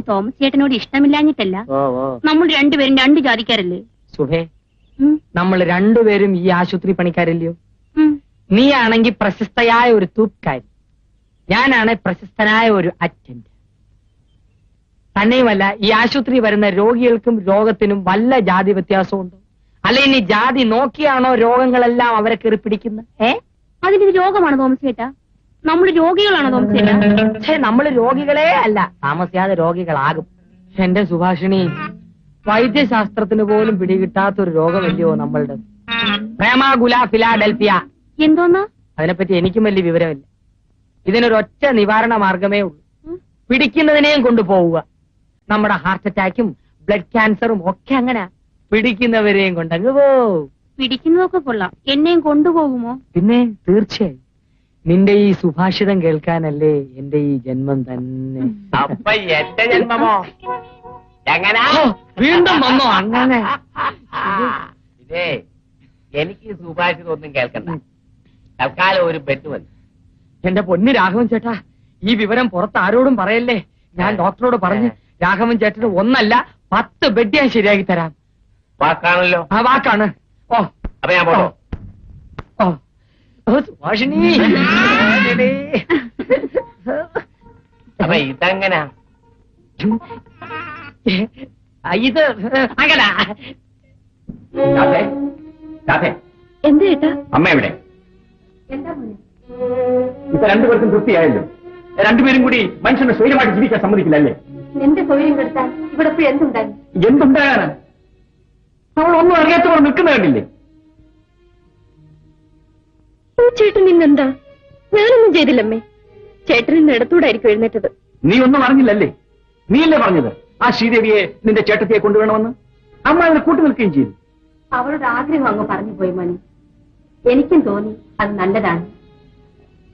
Thomas ചേട്ടനോട് ഇഷ്ടമില്ലാഞ്ഞിട്ടല്ല. നമ്മൾ രണ്ടുപേരും രണ്ട് ജാതിക്കാരല്ലേ സുഹേ? നമ്മൾ രണ്ടുപേരും ഈ ആശുപത്രി പണിക്കാരല്ലയോ? നീ ആണെങ്കിൽ പ്രശസ്തയായ ഒരു തൂപ്കാരി, ഞാനാണ് പ്രശസ്തനായ ഒരു അറ്റൻഡ്. തന്നെയുമല്ല, ഈ ആശുപത്രി വരുന്ന രോഗികൾക്കും രോഗത്തിനും വല്ല ജാതി വ്യത്യാസമുണ്ടോ? അല്ല, ഇനി ജാതി നോക്കിയാണോ രോഗങ്ങളെല്ലാം അവരെ കയറി പിടിക്കുന്നത്? അതിന് രോഗമാണ് തോമസ് ചേട്ടാ. നമ്മൾ രോഗികളാണോ തോമസ് ചേട്ടാ? പക്ഷേ നമ്മൾ രോഗികളെ അല്ല, താമസിയാതെ രോഗികളാകും. എന്റെ സുഭാഷിണി, വൈദ്യശാസ്ത്രത്തിന് പോലും പിടികിട്ടാത്തൊരു രോഗമല്ലയോ നമ്മളുടെ പ്രേമാകുല ഫിലാഡൽഫിയ. എന്തോന്നാ? അതിനെപ്പറ്റി എനിക്കും വലിയ വിവരമില്ല. ഇതിനൊരൊറ്റ നിവാരണ മാർഗമേ ഉള്ളൂ, പിടിക്കുന്നതിനെയും കൊണ്ടുപോവുക. നമ്മുടെ ഹാർട്ട് അറ്റാക്കും ബ്ലഡ് ക്യാൻസറും ഒക്കെ അങ്ങനെ പിടിക്കുന്നവരെയും കൊണ്ടങ്ങ് പോവും. പിടിക്കുന്നതൊക്കെ കൊള്ളാം, എന്നെയും കൊണ്ടുപോകുമോ? പിന്നെ തീർച്ചയായും. നിന്റെ ഈ സുഭാഷിതം കേൾക്കാനല്ലേ എന്റെ ഈ ജന്മം തന്നെ. അപ്പൊ എന്റെ ജന്മമോ എങ്ങനെ? വീണ്ടും വന്നോ അങ്ങനെ? ഇതേ, എനിക്ക് സുഭാഷിതം ഒന്നും കേൾക്കണ്ട. തൽക്കാലം ഒരു ബെറ്റ് വന്നു. എന്റെ പൊന്ന് രാഘവൻ ചേട്ടാ, ഈ വിവരം പുറത്ത് ആരോടും പറയല്ലേ. ഞാൻ ഡോക്ടറോട് പറഞ്ഞ് രാഘവൻ ചേട്ടന് 1 അല്ല 10 ബെഡ് ഞാൻ ശരിയാക്കി തരാം. വാക്കാണല്ലോ? ആ വാക്കാണ്. ഓ അപ്പൊ ഞാൻ പോട്ടോ? സുഭാഷിണി, അപ്പൊ ഇതെങ്ങനാ? ഇത് അങ്ങനെ. എന്താ ചേട്ടാ? അമ്മ എവിടെ? എന്താ മോനെ? ഇപ്പൊ രണ്ടുപേർക്കും തൃപ്തിയായല്ലോ. രണ്ടുപേരും കൂടി മനുഷ്യനെ സ്വൈര്യമായിട്ട് ജീവിക്കാൻ സമ്മതിക്കില്ലല്ലേ? എന്റെ സൗകര്യം കെടുത്താൻ ഇവിടെ പോയി എന്തുണ്ടായി? എന്തുണ്ടാകാനാ? നമ്മൾ ഒന്നും അറിയാത്തവർ നിൽക്കുന്ന കണ്ടില്ലേ? ചേട്ടൻ ഇന്നെന്താ? ഞാനൊന്നും ചെയ്തില്ലമ്മേ. ചേട്ടൻ ഇന്ന് ഇടത്തൂടായിരിക്കും എഴുന്നേറ്റത്. നീ ഒന്നും അറിഞ്ഞില്ലല്ലേ? നീയല്ലേ പറഞ്ഞത് ആ ശ്രീദേവിയെ നിന്റെ ചേട്ടത്തിയെ കൊണ്ടുവരണമെന്ന്? അമ്മ അതിനെ കൂട്ടി നിൽക്കുകയും ചെയ്തു. അവളുടെ ആഗ്രഹം അങ്ങ് പറഞ്ഞു പോയി മോനെ. എനിക്കും തോന്നി അത് നല്ലതാണ്.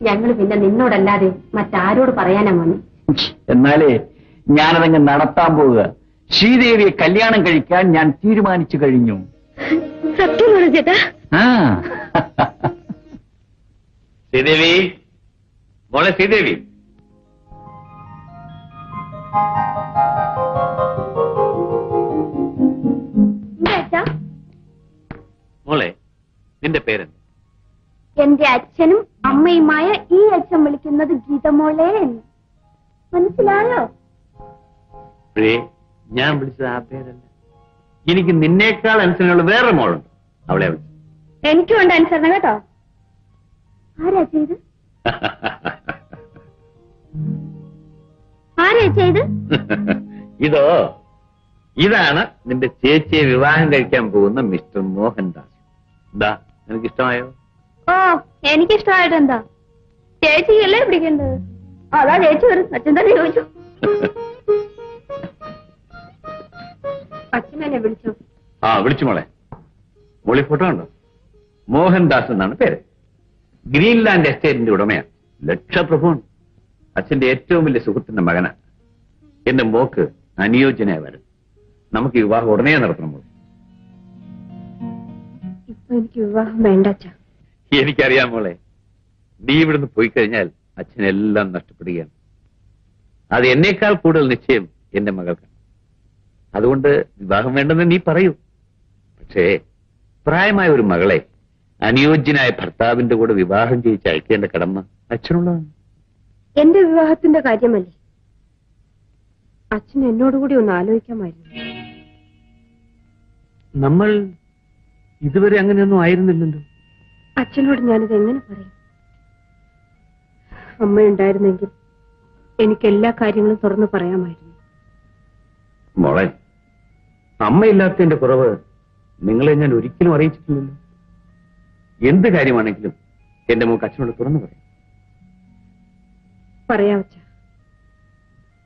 ഞങ്ങൾ പിന്നെ നിന്നോടല്ലാതെ മറ്റാരോട് പറയാനാ മോനെ? എന്നാലേ ഞാനതങ്ങ് നടത്താൻ പോവുക. ശ്രീദേവിയെ കല്യാണം കഴിക്കാൻ ഞാൻ തീരുമാനിച്ചു കഴിഞ്ഞു. സത്യമാണോ ചേട്ടാ? ശ്രീദേവി, മോളെ ശ്രീദേവി. മോളെ, നിന്റെ പേരെന്ത്? എന്റെ അച്ഛനും അമ്മയുമായ ഈ അച്ഛൻ വിളിക്കുന്നത് ഗീതമോളെ എന്ന്. മനസ്സിലായോ? ഞാൻ വിളിച്ചത് ആ പേരല്ല. എനിക്ക് നിന്നേക്കാൾ അനുസരണയുള്ള വേറെ മോളുണ്ട്, അവളെ വിളിച്ചു. എനിക്കും ഉണ്ട് അനുസരണ കേട്ടോ. ആരാ ചെയ്ത്? ആരാ ചെയ്ത്? ഇതാണ് നിന്റെ ചേച്ചിയെ വിവാഹം കഴിക്കാൻ പോകുന്ന മിസ്റ്റർ മോഹൻദാസ്. എന്താ, നിനക്ക് ഇഷ്ടമായോ? ഓ, എനിക്കിഷ്ടമായിട്ട് എന്താ? ചേച്ചിയല്ലേ പിടിക്കേണ്ടത്. അതാ ചേച്ചി വരും. അച്ഛൻ തന്നെ ചോദിച്ചു. അച്ഛനെ വിളിച്ചു. വിളിച്ചു മോളെ. മോളി ഫോട്ടോ ഉണ്ടോ? മോഹൻദാസ് എന്നാണ് പേര്. ഗ്രീൻലാൻഡ് എസ്റ്റേറ്റിന്റെ ഉടമയാണ്. ലക്ഷപ്രഭുവാണ്. അച്ഛന്റെ ഏറ്റവും വലിയ സുഹൃത്തിന്റെ മകനാണ്. എന്റെ മോക്ക് അനുയോജ്യനായ വരും. നമുക്ക് വിവാഹം ഉടനെ നടത്തണം മോളെ. ഇപ്പൊ എനിക്ക് വിവാഹം വേണ്ട അച്ഛാ. എനിക്കറിയാം മോളെ, നീ ഇവിടുന്ന് പോയി കഴിഞ്ഞാൽ അച്ഛനെല്ലാം നഷ്ടപ്പെടുകയാണ്. അത് എന്നേക്കാൾ കൂടുതൽ നിശ്ചയം എന്റെ മകൾക്കാണ്. അതുകൊണ്ട് വിവാഹം വേണ്ടെന്ന് നീ പറയൂ. പക്ഷേ പ്രായമായ ഒരു മകളെ അനുയോജ്യനായ ഭർത്താവിന്റെ കൂടെ വിവാഹം ചെയ്യിച്ച് അയക്കേണ്ട കടമ അച്ഛനുള്ളതാണ്. എന്റെ വിവാഹത്തിന്റെ കാര്യമല്ലേ? അച്ഛൻ എന്നോടുകൂടി ഒന്ന് ആലോചിക്കാമായിരുന്നു. നമ്മൾ ഇതുവരെ അങ്ങനെയൊന്നും ആയിരുന്നില്ലല്ലോ. അച്ഛനോട് ഞാനിത് എങ്ങനെ പറയും? അമ്മയുണ്ടായിരുന്നെങ്കിൽ എനിക്ക് എല്ലാ കാര്യങ്ങളും തുറന്നു പറയാമായിരുന്നു. മോളെ, അമ്മയില്ലാത്തതിന്റെ കുറവ് നിങ്ങളെ ഞാൻ ഒരിക്കലും അറിയിച്ചിട്ടില്ലല്ലോ. എന്ത് കാര്യമാണെങ്കിലും എന്റെ മോക്ക് അച്ഛനോട് തുറന്നു പറയാം. പറയാം അച്ഛ.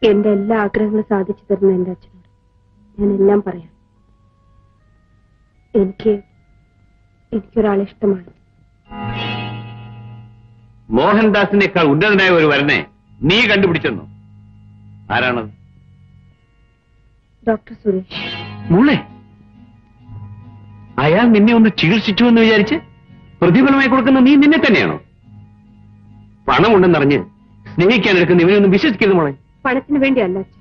എന്റെ എല്ലാ ആഗ്രഹങ്ങളും സാധിച്ചു തരുന്ന എന്റെ അച്ഛനോട് ഞാൻ എല്ലാം പറയാം. എനിക്കൊരാളെ ഇഷ്ടമാണ്. മോഹൻദാസിനേക്കാൾ ഉന്നതനായ ഒരു വരനെ നീ കണ്ടുപിടിച്ചെന്നോ? ആരാണത്? ഡോക്ടർ സുരേഷ്. മോളെ, അയാൾ നിന്നെ ഒന്ന് ചികിത്സിച്ചു എന്ന് വിചാരിച്ച് പ്രതിഫലമായി കൊടുക്കുന്ന നീ നിന്നെ തന്നെയാണോ? പണമുണ്ടെന്നറിഞ്ഞ് സ്നേഹിക്കാൻ എടുക്കുന്ന ഇവനൊന്നും വിശ്വസിക്കരുത് മോളെ. പണത്തിന് വേണ്ടിയല്ല അച്ഛ.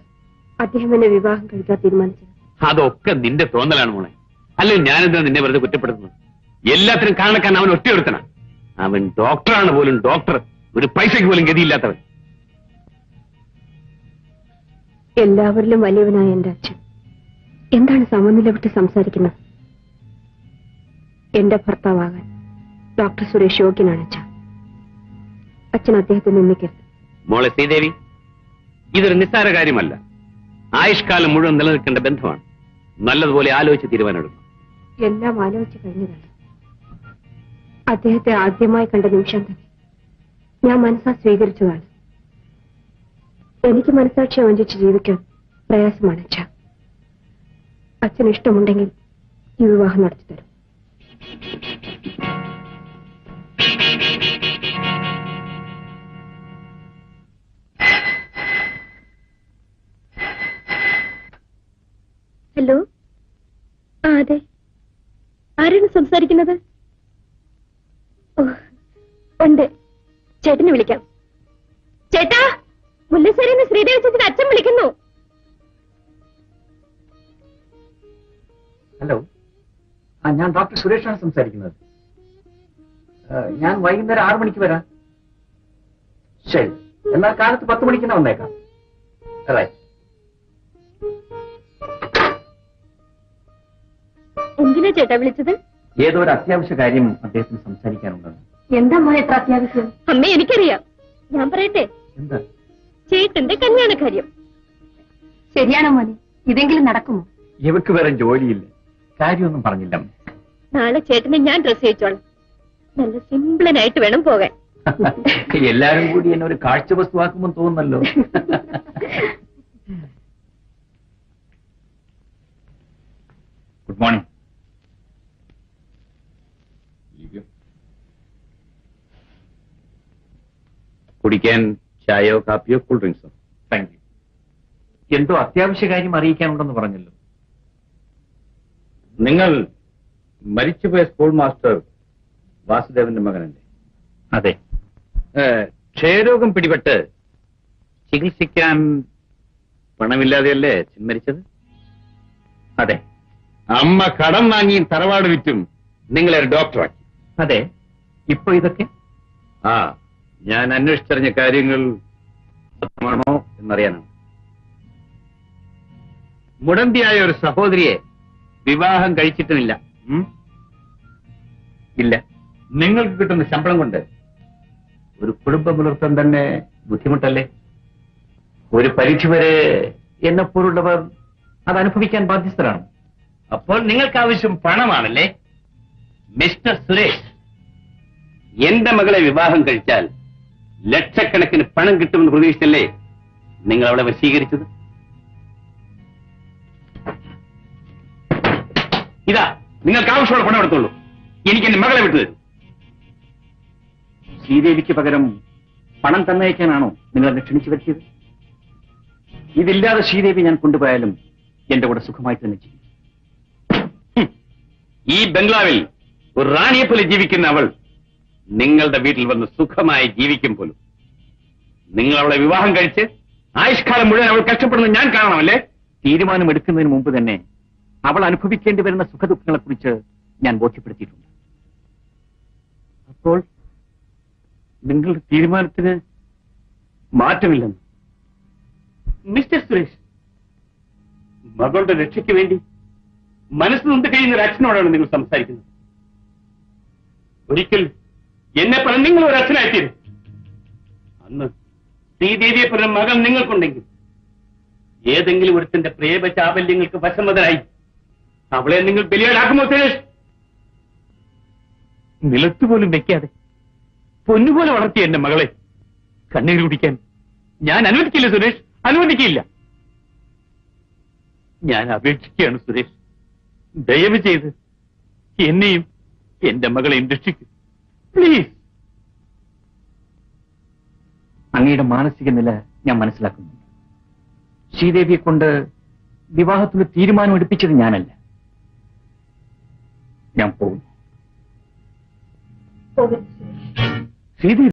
അദ്ദേഹം എന്നെ വിവാഹം കഴിക്കാൻ തീരുമാനിച്ചത്. അതൊക്കെ നിന്റെ തോന്നലാണ് മോളെ. അല്ലെങ്കിൽ ഞാനെന്താ നിന്നെ വെറുതെ കുറ്റപ്പെടുത്തുന്നത്? എല്ലാത്തിനും കാരണക്കാൻ അവൻ ഒറ്റയൊരുത്തനാ. അവൻ ഡോക്ടറാണ് പോലും, ഡോക്ടർ. ഒരു പൈസയ്ക്ക് പോലും ഗതിയില്ലാത്തവൻ. എല്ലാവരിലും വലിയവനായ എന്റെ അച്ഛൻ എന്താണ് സമനില വിട്ട് സംസാരിക്കുന്നത്? എന്റെ ഭർത്താവാകാൻ ഡോക്ടർ സുരേഷ് യോഗ്യനാണ് അച്ഛൻ. അച്ഛൻ അദ്ദേഹത്തെ നിന്ദിക്കരുത്. മോളെ ശ്രീദേവി, ഇതൊരു നിസ്സാര കാര്യമല്ല. ആയുഷ്കാലം മുഴുവൻ നിലനിൽക്കേണ്ട ബന്ധമാണ്. നല്ലതുപോലെ ആലോചിച്ച് തീരുമാനമെടുക്കണം. എല്ലാം ആലോചിച്ച് കഴിഞ്ഞതാണ്. അദ്ദേഹത്തെ ആദ്യമായി കണ്ട നിമിഷം തന്നെ ഞാൻ മനസ്സാ സ്വീകരിച്ചതാണ്. എനിക്ക് മനസാക്ഷി വഞ്ചിച്ച് ജീവിക്കാൻ പ്രയാസമാണ് അച്ഛ. അച്ഛന് ഇഷ്ടമുണ്ടെങ്കിൽ ഈ വിവാഹം നടത്തി തരും. ഹലോ, അതെ, ആരാണ് സംസാരിക്കുന്നത്? ഉണ്ട്, ചേട്ടനെ വിളിക്കാം. ചേട്ടാ, മുല്ലശ്ശേരിന്ന് ശ്രീദേവി ചേച്ചിയുടെ അച്ഛൻ വിളിക്കുന്നു. ഹലോ, ഞാൻ ഡോക്ടർ സുരേഷാണ് സംസാരിക്കുന്നത്. ഞാൻ വൈകുന്നേരം 6 മണിക്ക് വരാം. ശരി, എന്നാൽ കാലത്ത് 10 മണിക്ക് തന്നെ വന്നേക്കാം. റൈറ്റ്. എന്തിനാ ചേട്ടാ വിളിച്ചത്? ഏതോ ഒരു അത്യാവശ്യ കാര്യം അദ്ദേഹത്തിന് സംസാരിക്കാനുണ്ടെന്ന്. എന്താ മോനെ എത്ര അത്യാവശ്യം? അമ്മേ, എനിക്കറിയാം. ഞാൻ പറയട്ടെ? എന്താ? ചേട്ടന്റെ കല്യാണ കാര്യം. ശരിയാണോ മോനെ? ഇതെങ്കിലും നടക്കുമോ? ഇവക്ക് വേറെ ജോലിയില്ല, കാര്യമൊന്നും പറഞ്ഞില്ല. നാളെ ചേട്ടനെ ഞാൻ ഡ്രസ് ചെയ്യിച്ചോളാം. നല്ല സിംപിളനായിട്ട് വേണം പോകാൻ. എല്ലാരും കൂടി എന്നെ ഒരു കാഴ്ച വസ്തുവാക്കുമെന്ന് തോന്നുന്നല്ലോ. Good morning. കുടിക്കാൻ ചായയോ കാപ്പിയോ കൂൾ ഡ്രിങ്ക്സോ? Thank you. എന്തോ അത്യാവശ്യ കാര്യം അറിയിക്കാനുണ്ടെന്ന് പറഞ്ഞല്ലോ. നിങ്ങൾ മരിച്ചുപോയ സ്കൂൾ മാസ്റ്റർ വാസുദേവന്റെ മകനല്ലേ? അതെ. ക്ഷയരോഗം പിടിപെട്ട് ചികിത്സിക്കാൻ പണമില്ലാതെയല്ലേ അച്ഛൻ മരിച്ചത്? അതെ. അമ്മ കടം വാങ്ങിയും തറവാട് വിറ്റും നിങ്ങളെ ഒരു ഡോക്ടറാക്കി. അതെ. ഇപ്പൊ ഇതൊക്കെ ഞാൻ അന്വേഷിച്ചറിഞ്ഞ കാര്യങ്ങൾ സത്യമാണോ എന്നറിയാനാണ്. മുടന്തിയായ ഒരു സഹോദരിയെ വിവാഹം കഴിച്ചിട്ടുമില്ല. ഇല്ല. നിങ്ങൾക്ക് കിട്ടുന്ന ശമ്പളം കൊണ്ട് ഒരു കുടുംബം പുലർത്താൻ തന്നെ ബുദ്ധിമുട്ടല്ലേ? ഒരു പരിധിവരെ എന്നെപ്പോലുള്ളവർ അത് അനുഭവിക്കാൻ ബാധ്യസ്ഥരാണ്. അപ്പോൾ നിങ്ങൾക്ക് ആവശ്യം പണമാണല്ലേ? മിസ്റ്റർ സുരേഷ്, എന്റെ മകളെ വിവാഹം കഴിച്ചാൽ ലക്ഷക്കണക്കിന് പണം കിട്ടുമെന്ന് പ്രതീക്ഷിച്ചല്ലേ നിങ്ങൾ അവളെ വശീകരിച്ചത്? ഇതാ, നിങ്ങൾക്ക് ആവശ്യമുള്ള പണം എടുത്തോളൂ. എനിക്ക് എന്റെ മകളെ വിട്ടു തരൂ. ശ്രീദേവിക്ക് പകരം പണം തന്നയക്കാനാണോ നിങ്ങൾ എന്നെ ക്ഷണിച്ചു വരുത്തിയത്? ഇതില്ലാതെ ശ്രീദേവി ഞാൻ കൊണ്ടുപോയാലും എന്റെ കൂടെ സുഖമായി തന്നെ ചെയ്യും. ഈ ബംഗ്ലാവിൽ ഒരു റാണിയെ പോലെ ജീവിക്കുന്ന അവൾ നിങ്ങളുടെ വീട്ടിൽ വന്ന് സുഖമായി ജീവിക്കും പോലും. നിങ്ങൾ അവളെ വിവാഹം കഴിച്ച് ആയുഷ്കാലം മുഴുവൻ അവൾ കഷ്ടപ്പെടുന്നത് ഞാൻ കാണണമല്ലേ? തീരുമാനമെടുക്കുന്നതിന് മുമ്പ് തന്നെ അവൾ അനുഭവിക്കേണ്ടി വരുന്ന സുഖദുഃഖങ്ങളെക്കുറിച്ച് ഞാൻ ബോധ്യപ്പെടുത്തിയിട്ടുണ്ട്. അപ്പോൾ നിങ്ങളുടെ തീരുമാനത്തിന് മാറ്റമില്ലെന്ന്? മിസ്റ്റർ സുരേഷ്, മകളുടെ രക്ഷയ്ക്ക് വേണ്ടി മനസ്സ് നൊന്ത് കഴിയുന്ന ഒരു അച്ഛനോടാണ് നിങ്ങൾ സംസാരിക്കുന്നത്. ഒരിക്കൽ എന്നെ പോലെ നിങ്ങൾ ഒരു അച്ഛനായിത്തീരും. അന്ന് ശ്രീദേവിയെ പോലെ മകൾ നിങ്ങൾക്കുണ്ടെങ്കിൽ ഏതെങ്കിലും ഒരുത്തിന്റെ പ്രേമ ചാബല്യങ്ങൾക്ക് വശമതനായി അവളെ നിങ്ങൾ ബലിയാടാക്കുമോ സുരേഷ്? നിലത്തുപോലും വെക്കാതെ പൊന്നുപോലെ വളർത്തിയ എന്റെ മകളെ കണ്ണീര് കുടിക്കാൻ ഞാൻ അനുവദിക്കില്ല സുരേഷ്, അനുവദിക്കില്ല. ഞാൻ അപേക്ഷിക്കുകയാണ് സുരേഷ്, ദയവ് ചെയ്ത് എന്നെയും എന്റെ മകളെയും രക്ഷിക്കൂ പ്ലീസ്. അങ്ങയുടെ മാനസിക നില ഞാൻ മനസ്സിലാക്കുന്നു. ശ്രീദേവിയെ കൊണ്ട് വിവാഹത്തിന് തീരുമാനം എടുപ്പിച്ചത് ഞാനല്ല. ഞാൻ പോകുന്നു. പോകരുത്. ശ്രീദേവി